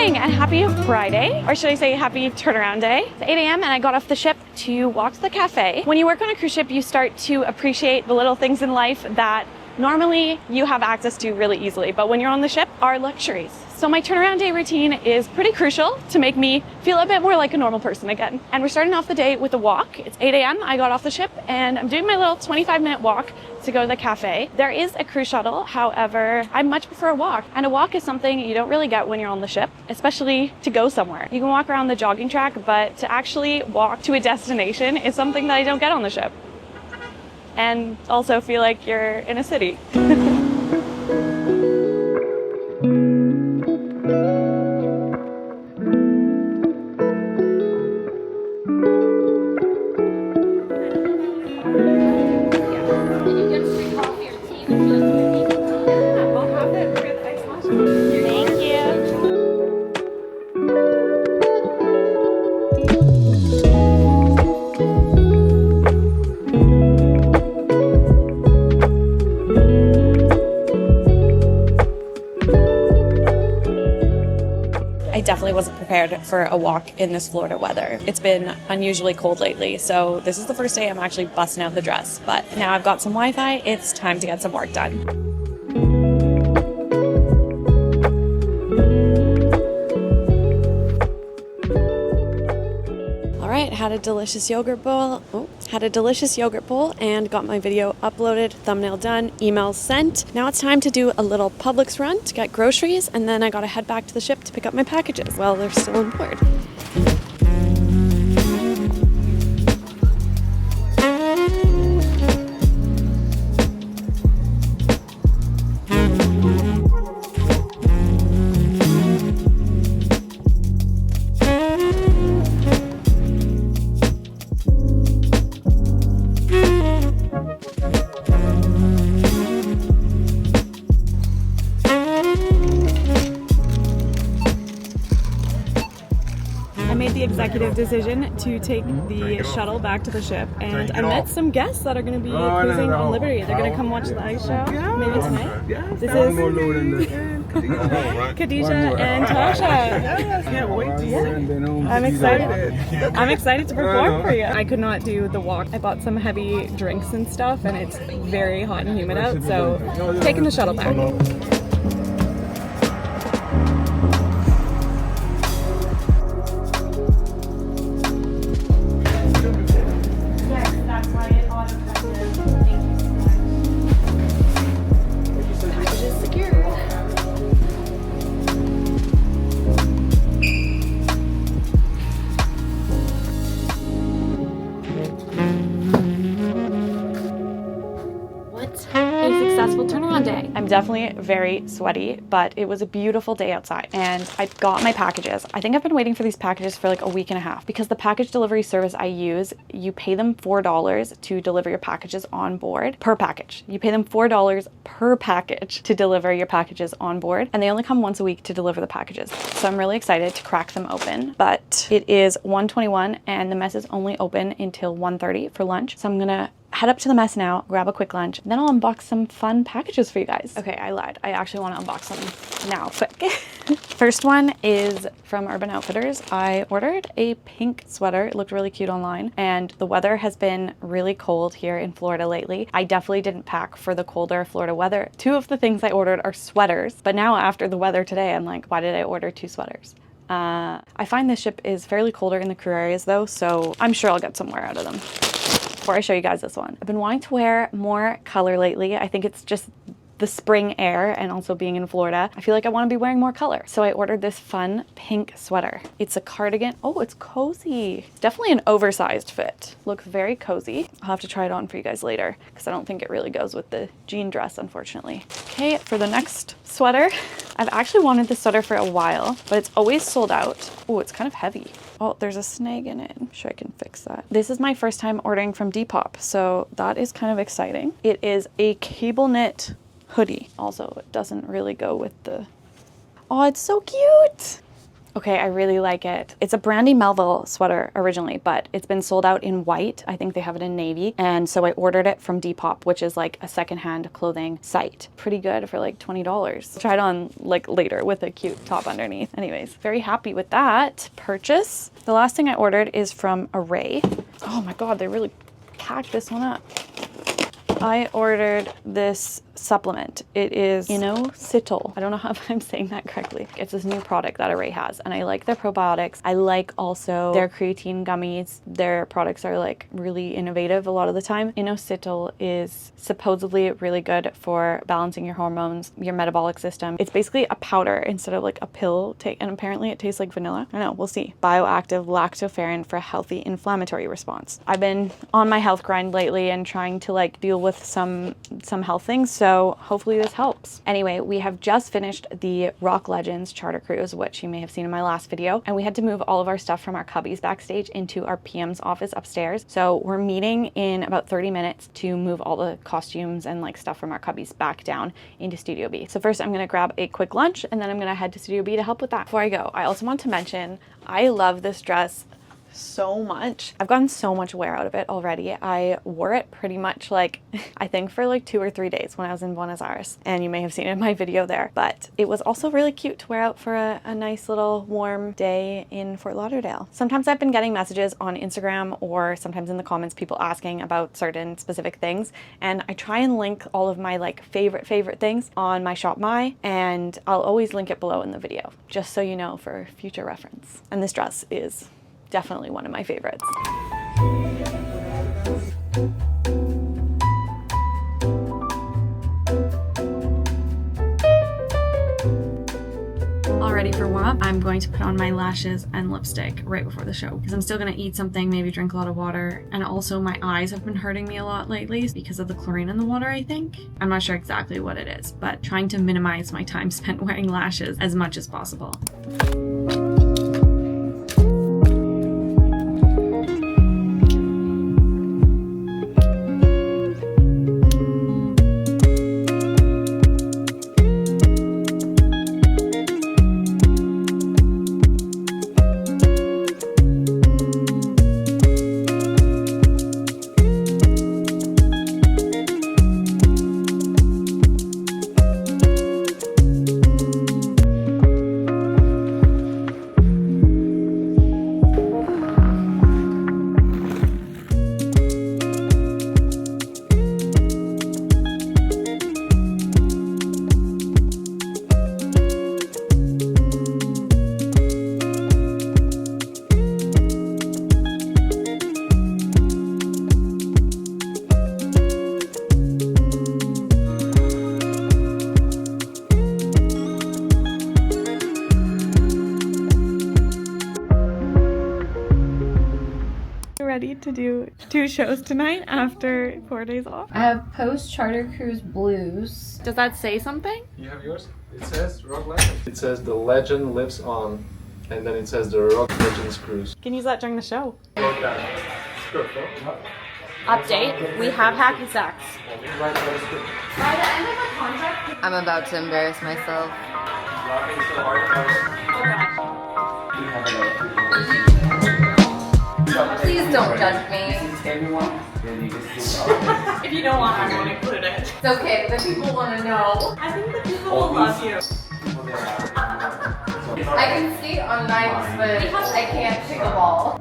morning and happy Friday, or should I say happy turnaround day. It's 8 a.m. and I got off the ship to walk to the cafe. When you work on a cruise ship, you start to appreciate the little things in life that normally you have access to really easily, but when you're on the ship are luxuries. So my turnaround day routine is pretty crucial to make me feel a bit more like a normal person again. And we're starting off the day with a walk. It's 8 a.m. I got off the ship and I'm doing my little 25-minute walk to go to the cafe. There is a cruise shuttle, however, I much prefer a walk. And a walk is something you don't really get when you're on the ship, especially to go somewhere. You can walk around the jogging track, but to actually walk to a destination is something that I don't get on the ship. And also feel like you're in a city. I definitely wasn't prepared for a walk in this Florida weather. It's been unusually cold lately, so this is the first day I'm actually busting out the dress. But now I've got some Wi-Fi, it's time to get some work done. Had a delicious yogurt bowl. And got my video uploaded, thumbnail done, emails sent. Now it's time to do a little Publix run to get groceries, and then I gotta head back to the ship to pick up my packages while they're still on board. Executive decision to take the shuttle back to the ship, and I met some guests that are going to be cruising on Liberty. They're going to come watch the ice show maybe tonight. This is Khadijah and Tasha. Can't wait to see. I'm excited. I'm excited to perform for you. I could not do the walk. I bought some heavy drinks and stuff, and it's very hot and humid out, so taking the shuttle back. I'm definitely very sweaty, but it was a beautiful day outside and I got my packages. I think I've been waiting for these packages for like a week and a half because the package delivery service I use, you pay them $4 to deliver your packages on board per package. You pay them $4 per package to deliver your packages on board, and they only come once a week to deliver the packages. So I'm really excited to crack them open, but it is 1:21 and the mess is only open until 1:30 for lunch. So I'm gonna head up to the mess now, grab a quick lunch, and then I'll unbox some fun packages for you guys. Okay, I lied. I actually want to unbox them now, quick. First one is from Urban Outfitters. I ordered a pink sweater. It looked really cute online, and the weather has been really cold here in Florida lately. I definitely didn't pack for the colder Florida weather. Two of the things I ordered are sweaters, but now after the weather today, I'm like, why did I order two sweaters? I find this ship is fairly colder in the crew areas though, so I'm sure I'll get some wear out of them. Before I show you guys this one, I've been wanting to wear more color lately. I think it's just the spring air and also being in Florida. I feel like I want to be wearing more color. So I ordered this fun pink sweater. It's a cardigan. Oh, it's cozy. It's definitely an oversized fit. Looks very cozy. I'll have to try it on for you guys later because I don't think it really goes with the jean dress, unfortunately. Okay, for the next sweater, I've actually wanted this sweater for a while, but it's always sold out. Oh, it's kind of heavy. Oh, there's a snag in it. I'm sure I can fix that. This is my first time ordering from Depop, so that is kind of exciting. It is a cable knit hoodie. Also, it doesn't really go with the... Oh, it's so cute. Okay, I really like it. It's a Brandy Melville sweater originally, but it's been sold out in white. I think they have it in navy. And so I ordered it from Depop, which is like a secondhand clothing site. Pretty good for like $20. Try it on like later with a cute top underneath. Anyways, very happy with that purchase. The last thing I ordered is from Array. Oh my God, they really packed this one up. I ordered this supplement. It is inositol. I don't know if I'm saying that correctly. It's this new product that Array has, and I like their probiotics. I like also their creatine gummies. Their products are like really innovative a lot of the time. Inositol is supposedly really good for balancing your hormones, your metabolic system. It's basically a powder instead of like a pill take, and apparently it tastes like vanilla. I don't know, we'll see. Bioactive lactoferrin for a healthy inflammatory response. I've been on my health grind lately and trying to like deal with some health things, so hopefully this helps. Anyway, we have just finished the Rock Legends charter cruise, which you may have seen in my last video, and we had to move all of our stuff from our cubbies backstage into our PM's office upstairs. So we're meeting in about 30 minutes to move all the costumes and like stuff from our cubbies back down into Studio B. So first I'm gonna grab a quick lunch, and then I'm gonna head to Studio B to help with that. Before I go, I also want to mention I love this dress so much. I've gotten so much wear out of it already. I wore it pretty much like I think for like 2 or 3 days when I was in Buenos Aires, and you may have seen it in my video there, but it was also really cute to wear out for a nice little warm day in Fort Lauderdale. Sometimes I've been getting messages on Instagram or sometimes in the comments, people asking about certain specific things, and I try and link all of my like favorite things on my Shop My, and I'll always link it below in the video just so you know for future reference. And this dress is definitely one of my favorites. All ready for warm up. I'm going to put on my lashes and lipstick right before the show because I'm still gonna eat something, maybe drink a lot of water, and also my eyes have been hurting me a lot lately because of the chlorine in the water, I think. I'm not sure exactly what it is, but trying to minimize my time spent wearing lashes as much as possible. Ready to do 2 shows tonight after 4 days off. I have post charter cruise blues. Does that say something? You have yours? It says Rock Legend. It says the legend lives on, and then it says the Rock Legends cruise. You can use that during the show. Script, Update, we have hacky sacks. I'm about to embarrass myself. Please don't judge me. If you don't want, I won't include it. It's okay, the people want to know. I think the people will love you. I can skate on nights, but I can't kick a ball.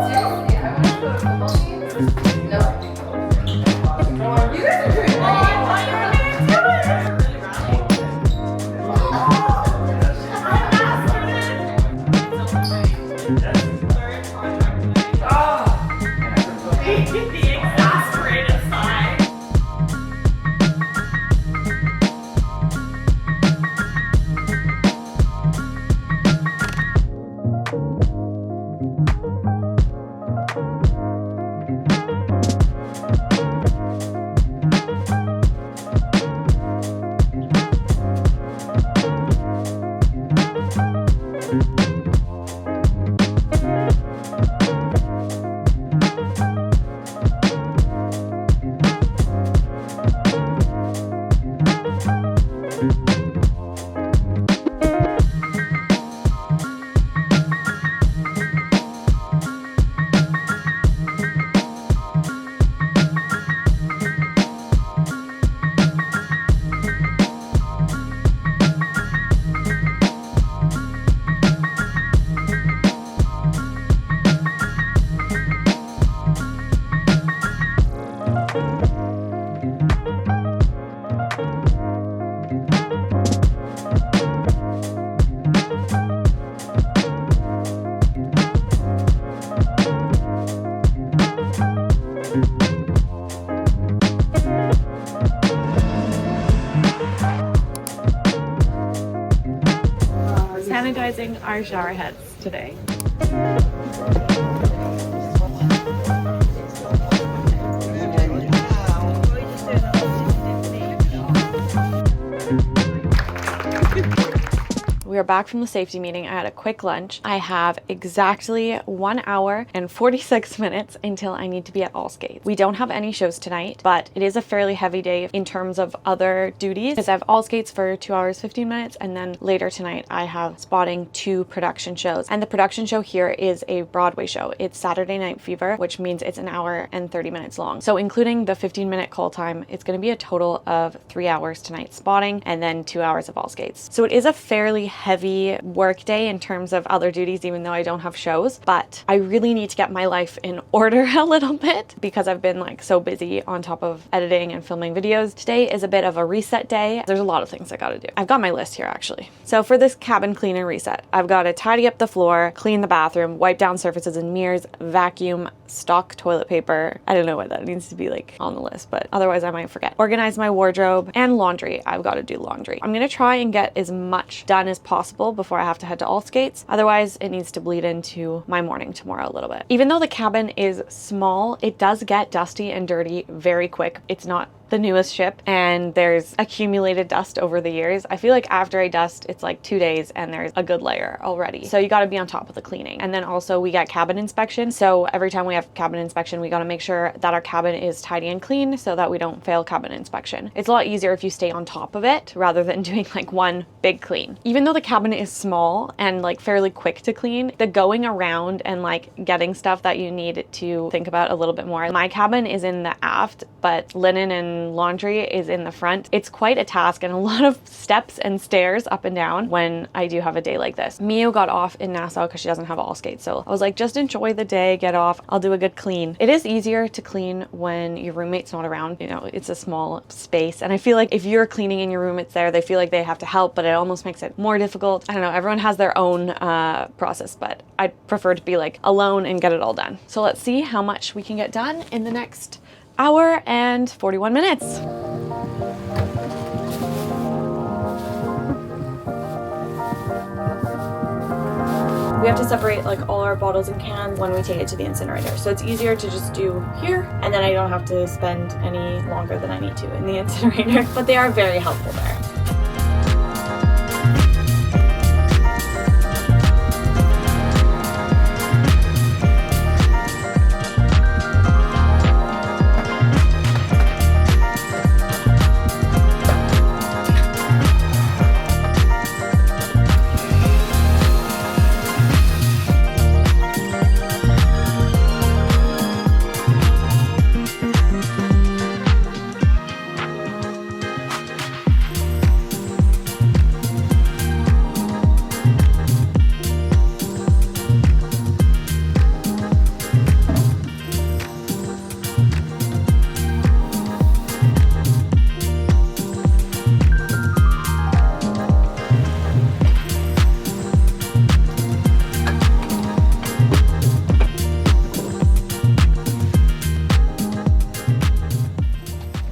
Seriously, I want to go to football games. No. You guys are doing great. sanitizing our shower heads today. We are back from the safety meeting. I had a quick lunch. I have exactly 1 hour and 46 minutes until I need to be at All Skates. We don't have any shows tonight, but it is a fairly heavy day in terms of other duties because I have All Skates for 2 hours, 15 minutes. And then later tonight, I have spotting 2 production shows. And the production show here is a Broadway show. It's Saturday Night Fever, which means it's 1 hour and 30 minutes long. So including the 15-minute call time, it's going to be a total of 3 hours tonight spotting and then 2 hours of All Skates. So it is a fairly heavy work day in terms of other duties, even though I don't have shows, but I really need to get my life in order a little bit because I've been like so busy on top of editing and filming videos. Today is a bit of a reset day. There's a lot of things I gotta do. I've got my list here actually. So for this cabin clean and reset, I've got to tidy up the floor, clean the bathroom, wipe down surfaces and mirrors, vacuum, stock toilet paper. I don't know what that needs to be like on the list, but otherwise I might forget. Organize my wardrobe and laundry. I've got to do laundry. I'm gonna try and get as much done as possible before I have to head to All Skates. Otherwise, it needs to bleed into my morning tomorrow a little bit. Even though the cabin is small, it does get dusty and dirty very quick. It's not the newest ship and there's accumulated dust over the years. I feel like after I dust, it's like 2 days and there's a good layer already. So you got to be on top of the cleaning. And then also we get cabin inspection. So every time we have cabin inspection, we got to make sure that our cabin is tidy and clean so that we don't fail cabin inspection. It's a lot easier if you stay on top of it rather than doing like one big clean. Even though the cabin is small and like fairly quick to clean, the going around and like getting stuff that you need to think about a little bit more. My cabin is in the aft, but linen and laundry is in the front. It's quite a task and a lot of steps and stairs up and down when I do have a day like this. Mio got off in Nassau because she doesn't have All Skates. So I was like, just enjoy the day, get off. I'll do a good clean. It is easier to clean when your roommate's not around. You know, it's a small space. And I feel like if you're cleaning and your roommate's there, they feel like they have to help, but it almost makes it more difficult. I don't know. Everyone has their own process, but I prefer to be like alone and get it all done. So let's see how much we can get done in the next hour and 41 minutes. We have to separate like all our bottles and cans when we take it to the incinerator. So it's easier to just do here and then I don't have to spend any longer than I need to in the incinerator, but they are very helpful there.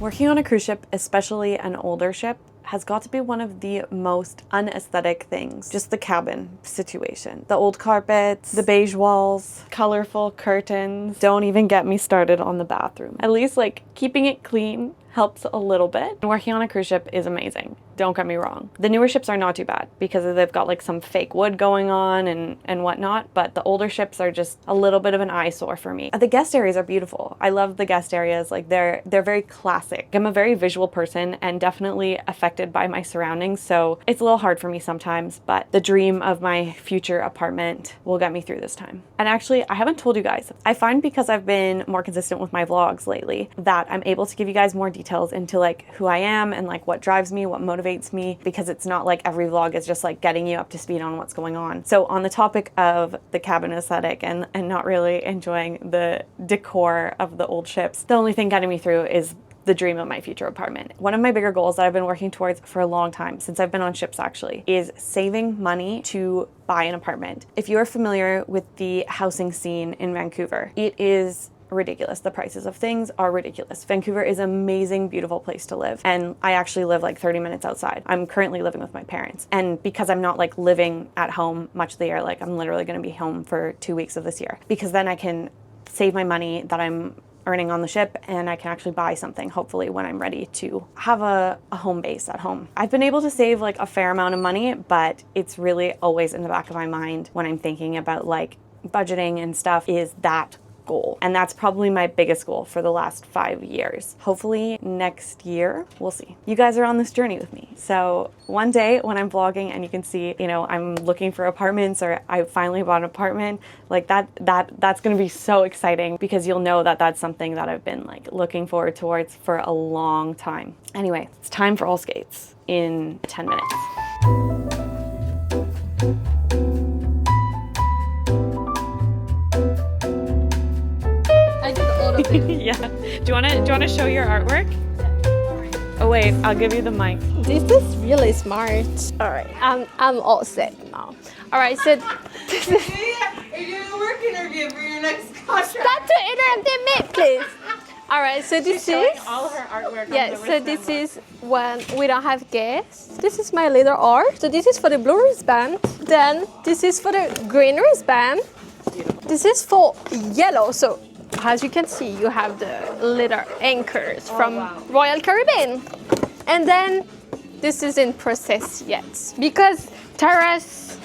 Working on a cruise ship, especially an older ship, has got to be one of the most unaesthetic things. Just the cabin situation. The old carpets, the beige walls, colorful curtains. Don't even get me started on the bathroom. At least like keeping it clean helps a little bit. Working on a cruise ship is amazing. Don't get me wrong. The newer ships are not too bad because they've got like some fake wood going on and whatnot, but the older ships are just a little bit of an eyesore for me. The guest areas are beautiful. I love the guest areas. Like they're very classic. I'm a very visual person and definitely affected by my surroundings, so it's a little hard for me sometimes, but the dream of my future apartment will get me through this time. And actually, I haven't told you guys. I find because I've been more consistent with my vlogs lately that I'm able to give you guys more details into like who I am and like what drives me, what motivates me, because it's not like every vlog is just like getting you up to speed on what's going on. So on the topic of the cabin aesthetic and not really enjoying the decor of the old ships, the only thing getting me through is the dream of my future apartment. One of my bigger goals that I've been working towards for a long time, since I've been on ships actually, is saving money to buy an apartment. If you're familiar with the housing scene in Vancouver, it is ridiculous. The prices of things are ridiculous. Vancouver is an amazing, beautiful place to live. And I actually live like 30 minutes outside. I'm currently living with my parents. And because I'm not like living at home much of the year, like I'm literally going to be home for 2 weeks of this year, because then I can save my money that I'm earning on the ship, and I can actually buy something hopefully when I'm ready to have a home base at home. I've been able to save like a fair amount of money, but it's really always in the back of my mind when I'm thinking about like budgeting and stuff, is that goal. And that's probably my biggest goal for the last 5 years. Hopefully next year, we'll see. You guys are on this journey with me. So one day when I'm vlogging and you can see, you know, I'm looking for apartments, or I finally bought an apartment, like that's going to be so exciting, because you'll know that that's something that I've been like looking forward towards for a long time. Anyway, it's time for all skates in 10 minutes. Yeah. Do you wanna show your artwork? Oh wait, I'll give you the mic. This is really smart. All right, I'm all set now. All right, so this is. Are you doing a work interview for your next contract? Stop to interrupt me, please. All right, so this is. All her artwork. Yeah, so this is when we don't have guests. This is my little art. So this is for the blue wristband. Then this is for the green wristband. This is for yellow. So as you can see, you have the little anchors from Royal Caribbean. And then this is in process yet, because Taras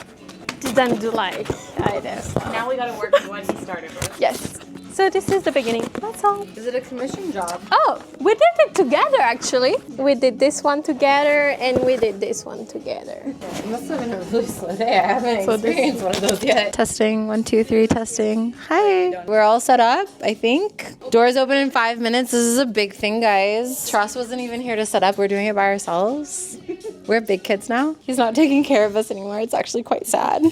didn't do like either. Now we gotta work with what he started with. Yes. So this is the beginning. That's all. Is it a commission job? Oh, we did it together actually. We did this one together and we did this one together. It must have been a really slow day. I haven't experienced one of those yet. Testing, 1, 2, 3, testing. Hi. We're all set up, I think. Doors open in 5 minutes. This is a big thing, guys. Tross wasn't even here to set up. We're doing it by ourselves. We're big kids now. He's not taking care of us anymore. It's actually quite sad.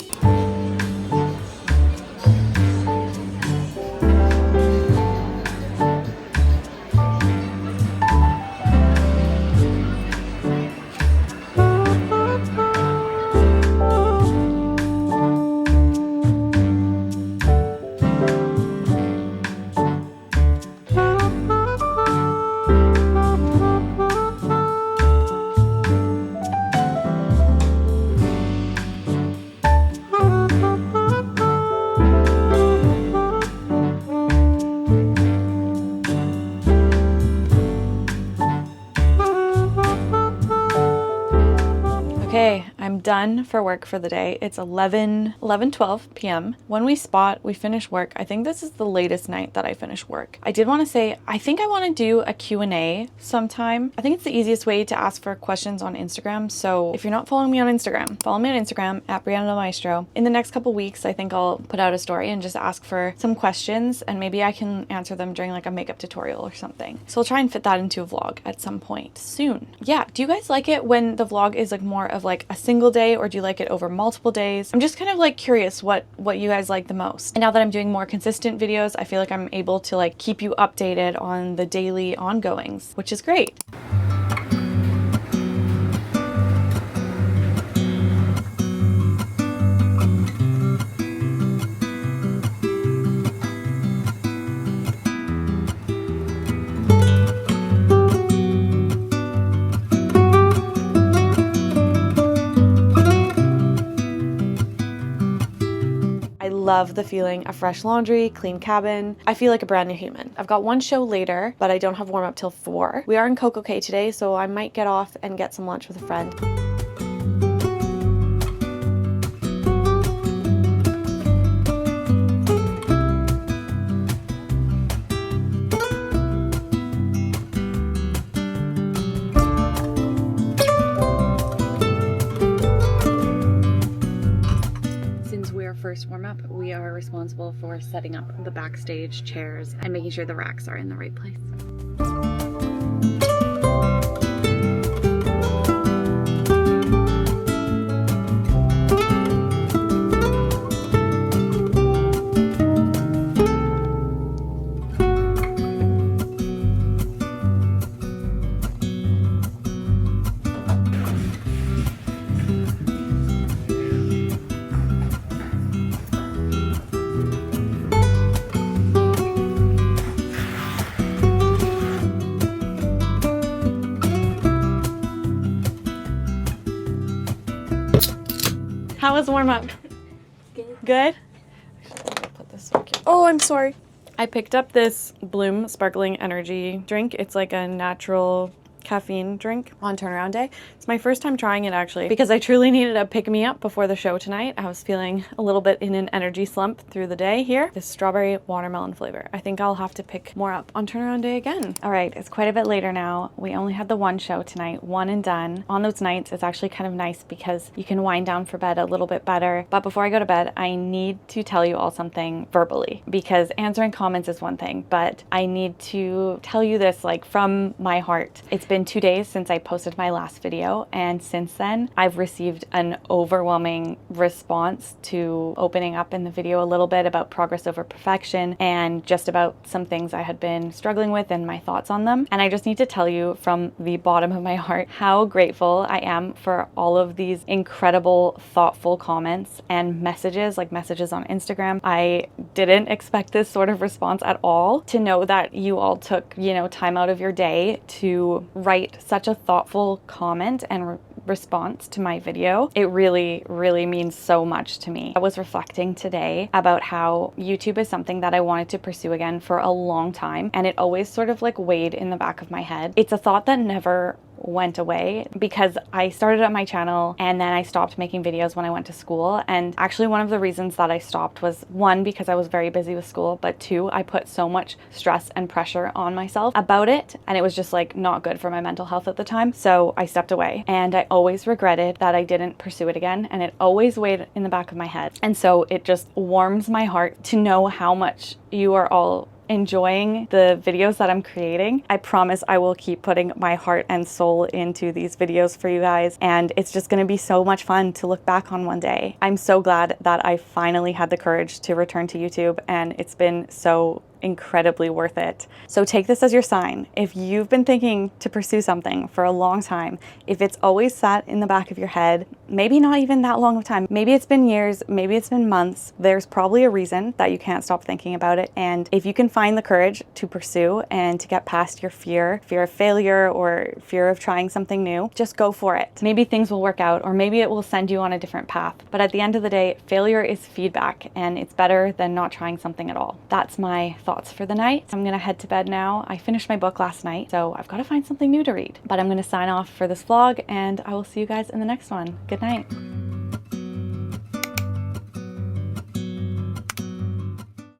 Okay, I'm done for work for the day. It's 12 p.m. When we spot, we finish work. I think this is the latest night that I finish work. I did want to say, I think I want to do a Q&A sometime. I think it's the easiest way to ask for questions on Instagram. So if you're not following me on Instagram, follow me on Instagram at Brianna Del Maestro. In the next couple weeks, I think I'll put out a story and just ask for some questions, and maybe I can answer them during like a makeup tutorial or something. So I'll try and fit that into a vlog at some point soon. Yeah, do you guys like it when the vlog is like more of like a single day, or do you like it over multiple days? I'm just kind of like curious what you guys like the most. And now that I'm doing more consistent videos, I feel like I'm able to like keep you updated on the daily ongoings, which is great. I love the feeling of fresh laundry, clean cabin. I feel like a brand new human. I've got one show later, but I don't have warm up till 4. We are in Coco Cay today, so I might get off and get some lunch with a friend. First warm up, we are responsible for setting up the backstage chairs and making sure the racks are in the right place. How was warm up? Good? Put this so cute. Oh, I'm sorry. I picked up this Bloom sparkling energy drink. It's like a natural caffeine drink on turnaround day. It's my first time trying it actually because I truly needed a pick-me-up before the show tonight. I was feeling a little bit in an energy slump through the day here. This strawberry watermelon flavor. I think I'll have to pick more up on turnaround day again. All right, it's quite a bit later now. We only had the one show tonight, one and done. On those nights, it's actually kind of nice because you can wind down for bed a little bit better. But before I go to bed, I need to tell you all something verbally because answering comments is one thing, but I need to tell you this like from my heart. It's been 2 days since I posted my last video, and since then I've received an overwhelming response to opening up in the video a little bit about progress over perfection and just about some things I had been struggling with and my thoughts on them. And I just need to tell you from the bottom of my heart how grateful I am for all of these incredible, thoughtful comments and messages, like messages on Instagram. I didn't expect this sort of response at all. To know that you all took, time out of your day to write such a thoughtful comment and response to my video. It really, really means so much to me. I was reflecting today about how YouTube is something that I wanted to pursue again for a long time, and it always sort of like weighed in the back of my head. It's a thought that never went away because I started up my channel and then I stopped making videos when I went to school. And actually one of the reasons that I stopped was one, because I was very busy with school, but two, I put so much stress and pressure on myself about it, and it was just like not good for my mental health at the time. So I stepped away, and I always regretted that I didn't pursue it again, and it always weighed in the back of my head. And so it just warms my heart to know how much you are all enjoying the videos that I'm creating. I promise I will keep putting my heart and soul into these videos for you guys, and it's just going to be so much fun to look back on one day. I'm so glad that I finally had the courage to return to YouTube, and it's been so incredibly worth it. So take this as your sign. If you've been thinking to pursue something for a long time, if it's always sat in the back of your head, maybe not even that long of time, maybe it's been years, maybe it's been months, there's probably a reason that you can't stop thinking about it. And if you can find the courage to pursue and to get past your fear of failure or fear of trying something new, just go for it. Maybe things will work out, or maybe it will send you on a different path. But at the end of the day, failure is feedback, and it's better than not trying something at all. That's my thoughts for the night. I'm gonna head to bed now. I finished my book last night, so I've got to find something new to read. But I'm gonna sign off for this vlog, and I will see you guys in the next one. Good night.